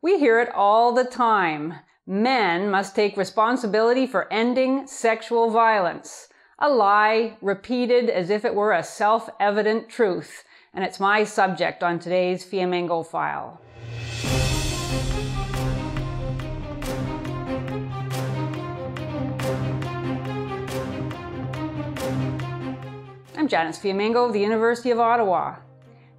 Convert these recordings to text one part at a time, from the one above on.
We hear it all the time. Men must take responsibility for ending sexual violence. A lie repeated as if it were a self-evident truth. And it's my subject on today's Fiamengo file. I'm Janice Fiamengo of the University of Ottawa.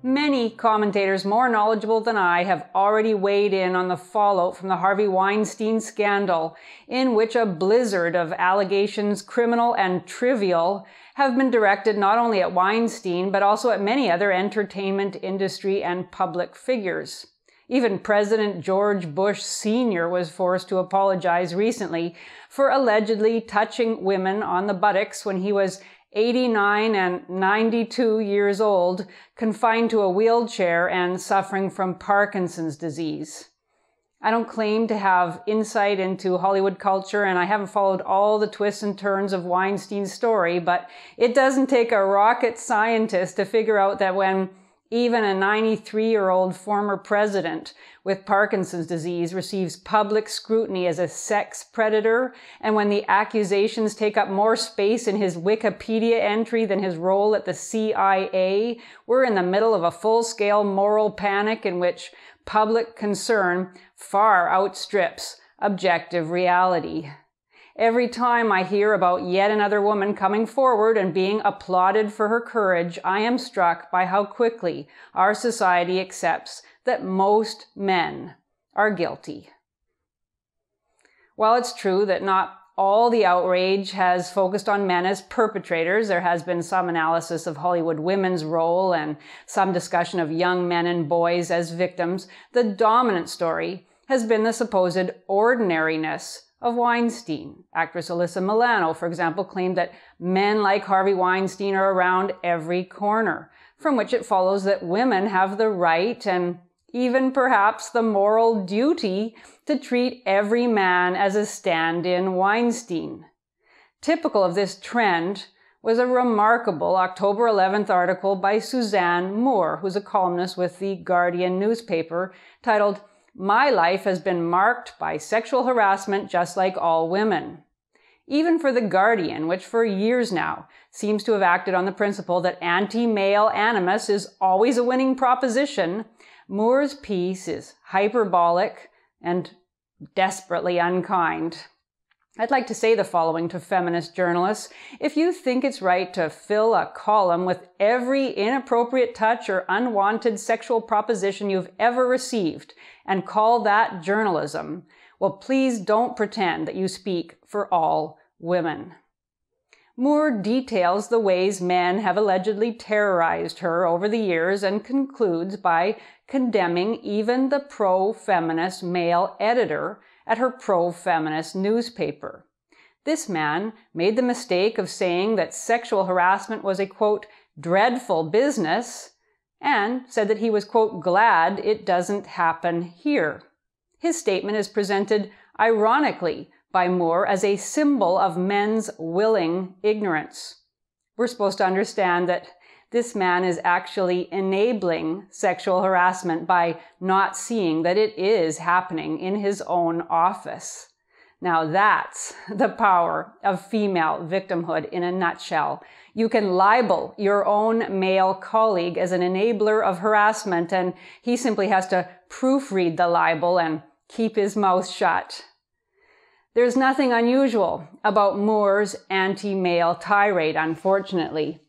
Many commentators more knowledgeable than I have already weighed in on the fallout from the Harvey Weinstein scandal, in which a blizzard of allegations, criminal and trivial, have been directed not only at Weinstein, but also at many other entertainment industry and public figures. Even President George Bush Sr. was forced to apologize recently for allegedly touching women on the buttocks when he was 89 and 92 years old, confined to a wheelchair and suffering from Parkinson's disease. I don't claim to have insight into Hollywood culture, and I haven't followed all the twists and turns of Weinstein's story, but it doesn't take a rocket scientist to figure out that when even a 93-year-old former president with Parkinson's disease receives public scrutiny as a sex predator, and when the accusations take up more space in his Wikipedia entry than his role at the CIA, we're in the middle of a full-scale moral panic in which public concern far outstrips objective reality. Every time I hear about yet another woman coming forward and being applauded for her courage, I am struck by how quickly our society accepts that most men are guilty. While it's true that not all the outrage has focused on men as perpetrators, there has been some analysis of Hollywood women's role and some discussion of young men and boys as victims, the dominant story has been the supposed ordinariness of Weinstein. Actress Alyssa Milano, for example, claimed that men like Harvey Weinstein are around every corner, from which it follows that women have the right and even perhaps the moral duty to treat every man as a stand-in Weinstein. Typical of this trend was a remarkable October 11th article by Suzanne Moore, who's a columnist with the Guardian newspaper, titled "My life has been marked by sexual harassment just like all women." Even for The Guardian, which for years now seems to have acted on the principle that anti-male animus is always a winning proposition, Moore's piece is hyperbolic and desperately unkind. I'd like to say the following to feminist journalists. If you think it's right to fill a column with every inappropriate touch or unwanted sexual proposition you've ever received and call that journalism, well, please don't pretend that you speak for all women. Moore details the ways men have allegedly terrorized her over the years and concludes by condemning even the pro-feminist male editor at her pro-feminist newspaper. This man made the mistake of saying that sexual harassment was a, quote, dreadful business, and said that he was, quote, glad it doesn't happen here. His statement is presented ironically by Moore as a symbol of men's willing ignorance. We're supposed to understand that this man is actually enabling sexual harassment by not seeing that it is happening in his own office. Now that's the power of female victimhood in a nutshell. You can libel your own male colleague as an enabler of harassment, and he simply has to proofread the libel and keep his mouth shut. There's nothing unusual about Moore's anti-male tirade, unfortunately.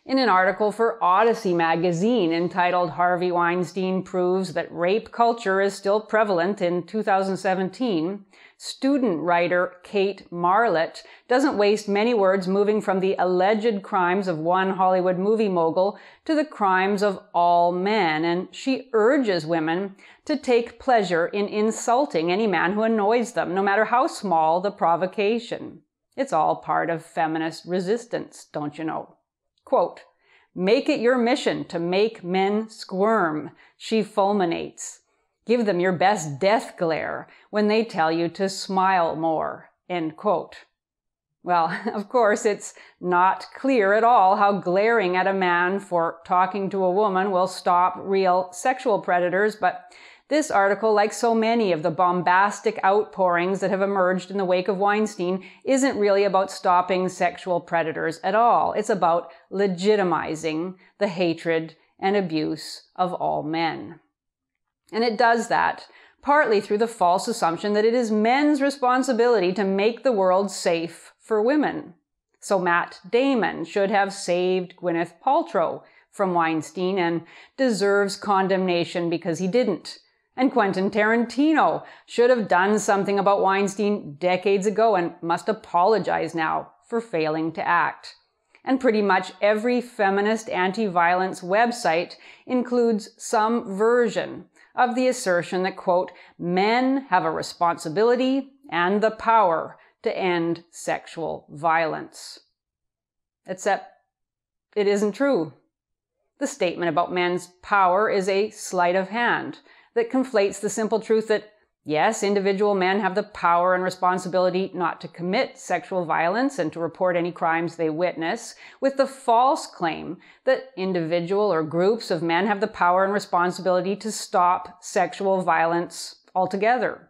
In an article for Odyssey magazine entitled "Harvey Weinstein Proves That Rape Culture is Still Prevalent in 2017, student writer Kate Marlett doesn't waste many words moving from the alleged crimes of one Hollywood movie mogul to the crimes of all men, and she urges women to take pleasure in insulting any man who annoys them, no matter how small the provocation. It's all part of feminist resistance, don't you know? Quote, "Make it your mission to make men squirm," she fulminates. "Give them your best death glare when they tell you to smile more," end quote. Well, of course, it's not clear at all how glaring at a man for talking to a woman will stop real sexual predators, but This article, like so many of the bombastic outpourings that have emerged in the wake of Weinstein, isn't really about stopping sexual predators at all. It's about legitimizing the hatred and abuse of all men. And it does that partly through the false assumption that it is men's responsibility to make the world safe for women. So Matt Damon should have saved Gwyneth Paltrow from Weinstein and deserves condemnation because he didn't. And Quentin Tarantino should have done something about Weinstein decades ago and must apologize now for failing to act. And pretty much every feminist anti-violence website includes some version of the assertion that, quote, men have a responsibility and the power to end sexual violence. Except it isn't true. The statement about men's power is a sleight of hand that conflates the simple truth that, yes, individual men have the power and responsibility not to commit sexual violence and to report any crimes they witness, with the false claim that individual or groups of men have the power and responsibility to stop sexual violence altogether.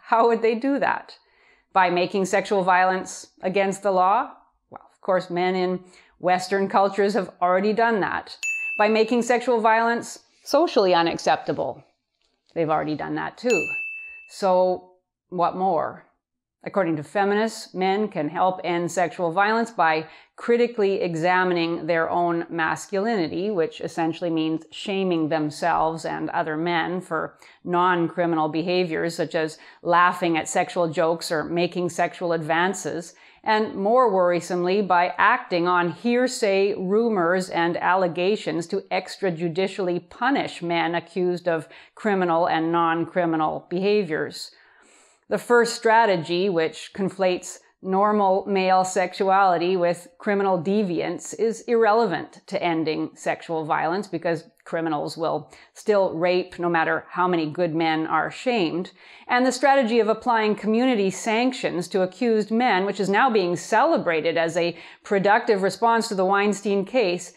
How would they do that? By making sexual violence against the law? Well, of course, men in Western cultures have already done that. By making sexual violence socially unacceptable. They've already done that too. So what more? According to feminists, men can help end sexual violence by critically examining their own masculinity, which essentially means shaming themselves and other men for non-criminal behaviors such as laughing at sexual jokes or making sexual advances, and more worrisomely, by acting on hearsay, rumors, and allegations to extrajudicially punish men accused of criminal and non-criminal behaviors. The first strategy, which conflates normal male sexuality with criminal deviance, is irrelevant to ending sexual violence because criminals will still rape no matter how many good men are shamed. And the strategy of applying community sanctions to accused men, which is now being celebrated as a productive response to the Weinstein case,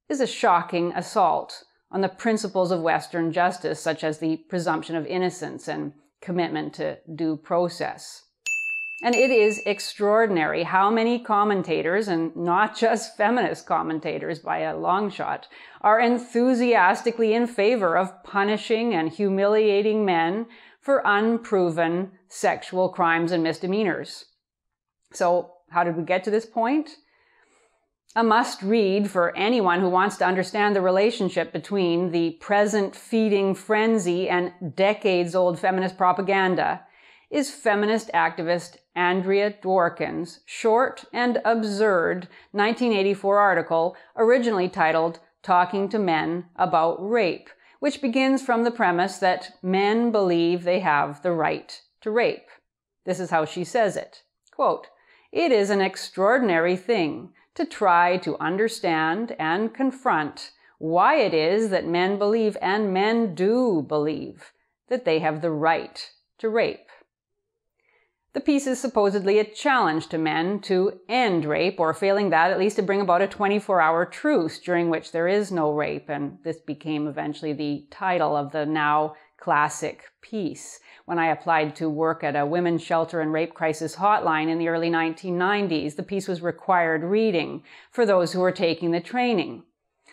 is a shocking assault on the principles of Western justice, such as the presumption of innocence and commitment to due process. And it is extraordinary how many commentators, and not just feminist commentators by a long shot, are enthusiastically in favor of punishing and humiliating men for unproven sexual crimes and misdemeanors. So how did we get to this point? A must-read for anyone who wants to understand the relationship between the present feeding frenzy and decades-old feminist propaganda is feminist activist Andrea Dworkin's short and absurd 1984 article originally titled Talking to Men About Rape, which begins from the premise that men believe they have the right to rape. This is how she says it. Quote, "It is an extraordinary thing to try to understand and confront why it is that men believe, and men do believe, that they have the right to rape." The piece is supposedly a challenge to men to end rape, or failing that, at least to bring about a 24-hour truce during which there is no rape, and this became eventually the title of the now classic piece. When I applied to work at a women's shelter and rape crisis hotline in the early 1990s, the piece was required reading for those who were taking the training.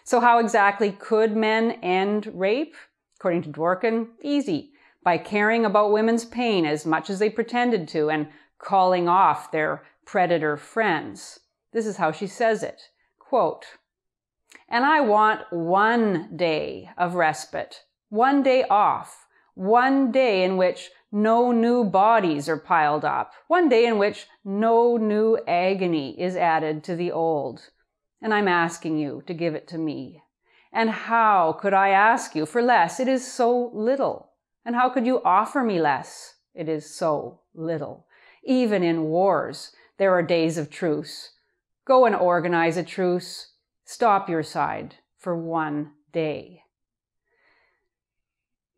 So how exactly could men end rape? According to Dworkin, easy. By caring about women's pain as much as they pretended to and calling off their predator friends. This is how she says it. Quote, "And I want one day of respite, one day off, one day in which no new bodies are piled up, one day in which no new agony is added to the old. And I'm asking you to give it to me. And how could I ask you for less? It is so little. And how could you offer me less? It is so little. Even in wars, there are days of truce. Go and organize a truce. Stop your side for one day."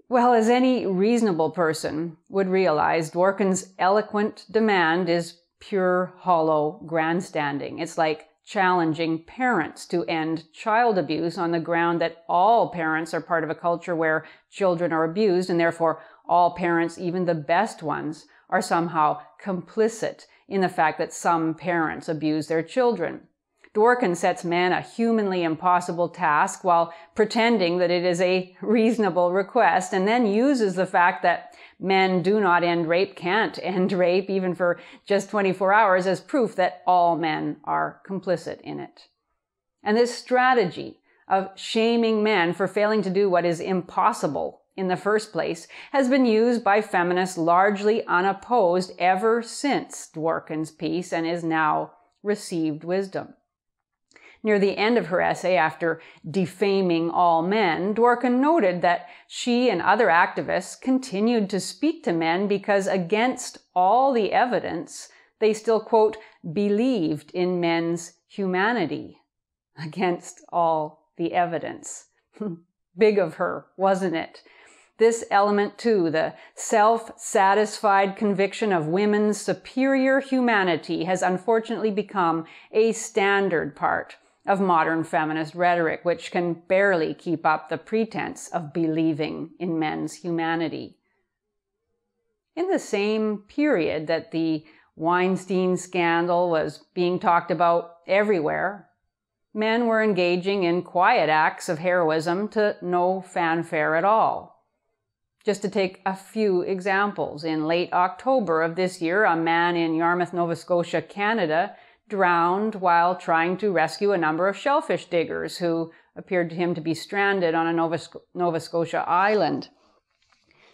Well, as any reasonable person would realize, Dworkin's eloquent demand is pure, hollow grandstanding. It's like challenging parents to end child abuse on the ground that all parents are part of a culture where children are abused, and therefore all parents, even the best ones, are somehow complicit in the fact that some parents abuse their children. Dworkin sets men a humanly impossible task while pretending that it is a reasonable request, and then uses the fact that men do not end rape, can't end rape, even for just 24 hours, as proof that all men are complicit in it. And this strategy of shaming men for failing to do what is impossible in the first place has been used by feminists largely unopposed ever since Dworkin's piece, and is now received wisdom. Near the end of her essay, after defaming all men, Dworkin noted that she and other activists continued to speak to men because against all the evidence, they still, quote, believed in men's humanity. Against all the evidence. Big of her, wasn't it? This element too, the self-satisfied conviction of women's superior humanity, has unfortunately become a standard part of modern feminist rhetoric, which can barely keep up the pretense of believing in men's humanity. In the same period that the Weinstein scandal was being talked about everywhere, men were engaging in quiet acts of heroism to no fanfare at all. Just to take a few examples, in late October of this year, a man in Yarmouth, Nova Scotia, Canada, drowned while trying to rescue a number of shellfish diggers who appeared to him to be stranded on a Nova Scotia island.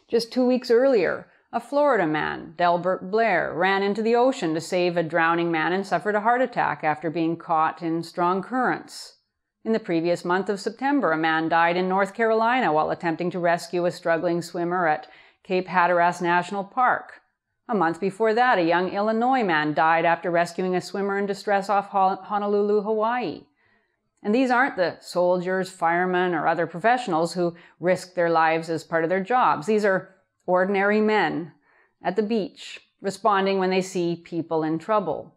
Just 2 weeks earlier, a Florida man, Delbert Blair, ran into the ocean to save a drowning man and suffered a heart attack after being caught in strong currents. In the previous month of September, a man died in North Carolina while attempting to rescue a struggling swimmer at Cape Hatteras National Park. A month before that, a young Illinois man died after rescuing a swimmer in distress off Honolulu, Hawaii. And these aren't the soldiers, firemen, or other professionals who risk their lives as part of their jobs. These are ordinary men at the beach, responding when they see people in trouble.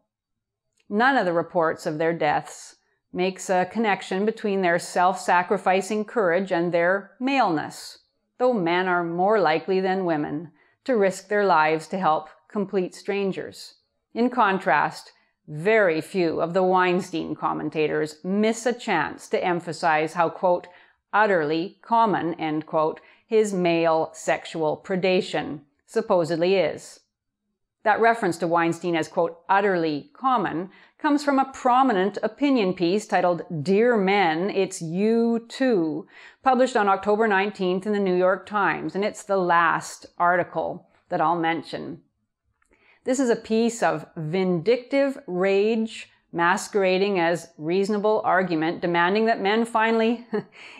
None of the reports of their deaths makes a connection between their self-sacrificing courage and their maleness, though men are more likely than women to risk their lives to help complete strangers. In contrast, very few of the Weinstein commentators miss a chance to emphasize how, quote, utterly common, end quote, his male sexual predation supposedly is. That reference to Weinstein as, quote, utterly common comes from a prominent opinion piece titled Dear Men, It's You Too, published on October 19th in the New York Times, and it's the last article that I'll mention. This is a piece of vindictive rage masquerading as reasonable argument, demanding that men finally,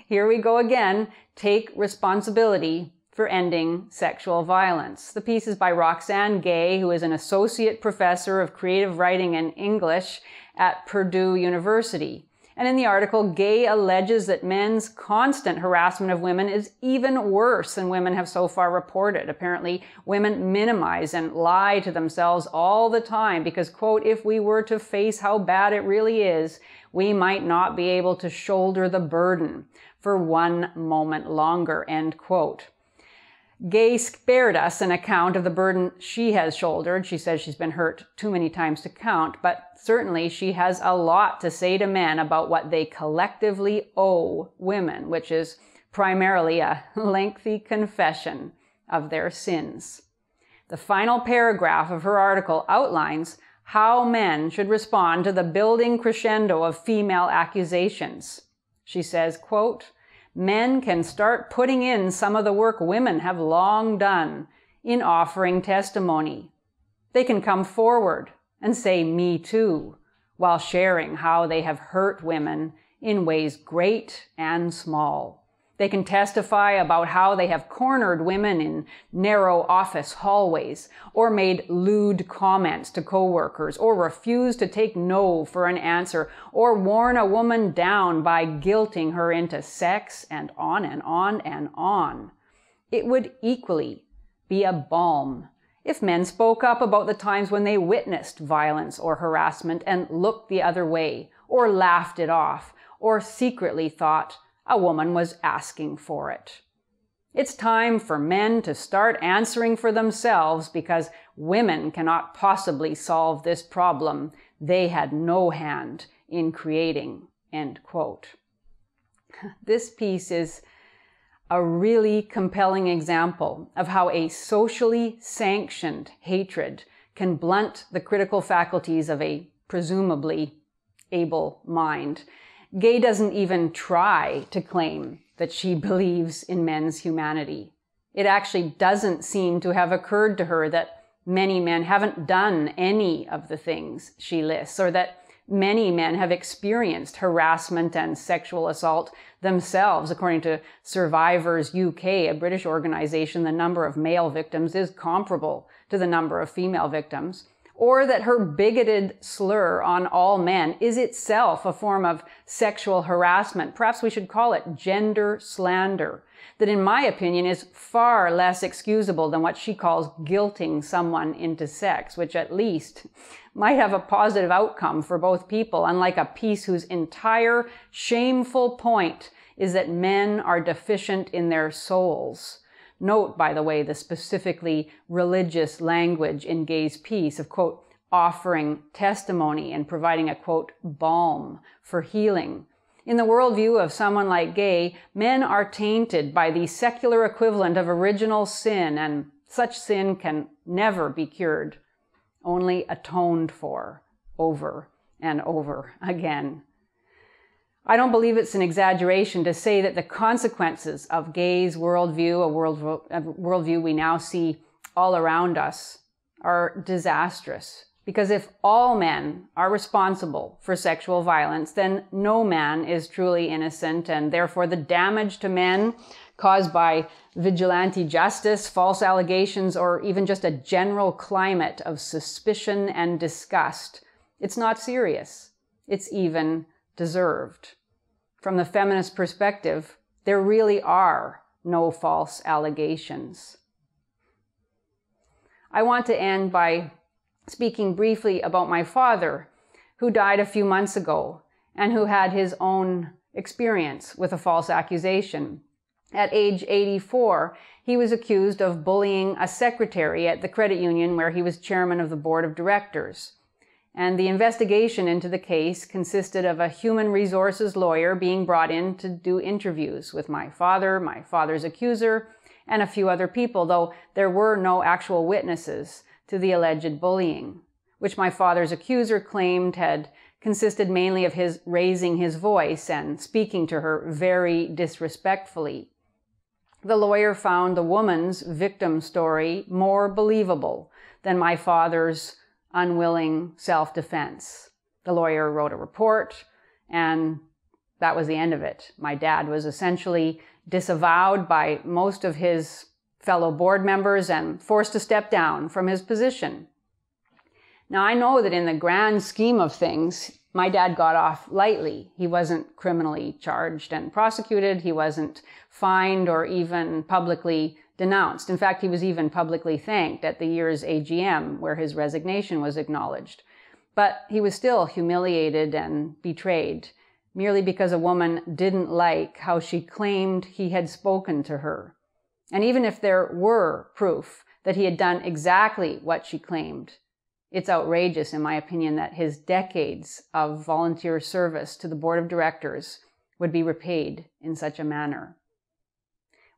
here we go again, take responsibility for ending sexual violence. The piece is by Roxane Gay, who is an associate professor of creative writing and English at Purdue University. And in the article, Gay alleges that men's constant harassment of women is even worse than women have so far reported. Apparently, women minimize and lie to themselves all the time because, quote, if we were to face how bad it really is, we might not be able to shoulder the burden for one moment longer, end quote. Gay spared us an account of the burden she has shouldered. She says she's been hurt too many times to count, but certainly she has a lot to say to men about what they collectively owe women, which is primarily a lengthy confession of their sins. The final paragraph of her article outlines how men should respond to the building crescendo of female accusations. She says, quote, men can start putting in some of the work women have long done in offering testimony. They can come forward and say, me too, while sharing how they have hurt women in ways great and small. They can testify about how they have cornered women in narrow office hallways, or made lewd comments to coworkers, or refused to take no for an answer, or worn a woman down by guilting her into sex, and on and on and on. It would equally be a balm If men spoke up about the times when they witnessed violence or harassment and looked the other way, or laughed it off, or secretly thought a woman was asking for it. It's time for men to start answering for themselves because women cannot possibly solve this problem they had no hand in creating, end quote. This piece is a really compelling example of how a socially sanctioned hatred can blunt the critical faculties of a presumably able mind. Gay doesn't even try to claim that she believes in men's humanity. It actually doesn't seem to have occurred to her that many men haven't done any of the things she lists, or that many men have experienced harassment and sexual assault themselves. According to Survivors UK, a British organization, the number of male victims is comparable to the number of female victims. Or that her bigoted slur on all men is itself a form of sexual harassment. Perhaps we should call it gender slander. That, in my opinion, is far less excusable than what she calls guilting someone into sex, which at least might have a positive outcome for both people, unlike a piece whose entire shameful point is that men are deficient in their souls. Note, by the way, the specifically religious language in Gay's piece of, quote, offering testimony and providing a, quote, balm for healing. In the worldview of someone like Gay, men are tainted by the secular equivalent of original sin, and such sin can never be cured, only atoned for over and over again. I don't believe it's an exaggeration to say that the consequences of Gay's worldview, a worldview we now see all around us, are disastrous. Because if all men are responsible for sexual violence, then no man is truly innocent, and therefore the damage to men caused by vigilante justice, false allegations, or even just a general climate of suspicion and disgust, it's not serious. It's even deserved. From the feminist perspective, there really are no false allegations. I want to end by speaking briefly about my father, who died a few months ago and who had his own experience with a false accusation. At age 84, he was accused of bullying a secretary at the credit union where he was chairman of the board of directors. And the investigation into the case consisted of a human resources lawyer being brought in to do interviews with my father's accuser, and a few other people, though there were no actual witnesses to the alleged bullying, which my father's accuser claimed had consisted mainly of his raising his voice and speaking to her very disrespectfully. The lawyer found the woman's victim story more believable than my father's unwilling self-defense. The lawyer wrote a report, and that was the end of it. My dad was essentially disavowed by most of his fellow board members and forced to step down from his position. Now, I know that in the grand scheme of things, my dad got off lightly. He wasn't criminally charged and prosecuted. He wasn't fined or even publicly denounced. In fact, he was even publicly thanked at the year's AGM, where his resignation was acknowledged. But he was still humiliated and betrayed, merely because a woman didn't like how she claimed he had spoken to her. And even if there were proof that he had done exactly what she claimed, it's outrageous, in my opinion, that his decades of volunteer service to the board of directors would be repaid in such a manner.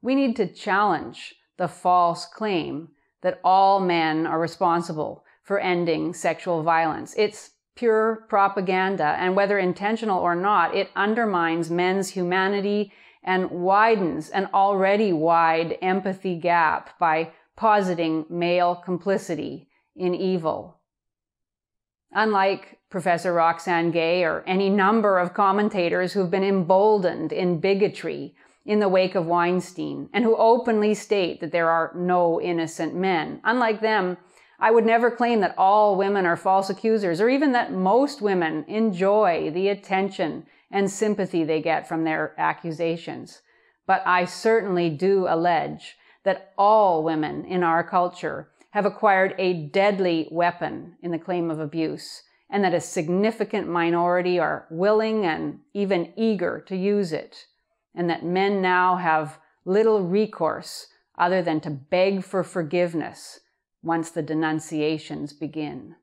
We need to challenge the false claim that all men are responsible for ending sexual violence. It's pure propaganda, and whether intentional or not, it undermines men's humanity and widens an already wide empathy gap by positing male complicity in evil. Unlike Professor Roxane Gay or any number of commentators who've been emboldened in bigotry in the wake of Weinstein and who openly state that there are no innocent men, unlike them, I would never claim that all women are false accusers, or even that most women enjoy the attention and sympathy they get from their accusations. But I certainly do allege that all women in our culture have acquired a deadly weapon in the claim of abuse, and that a significant minority are willing and even eager to use it, and that men now have little recourse other than to beg for forgiveness once the denunciations begin.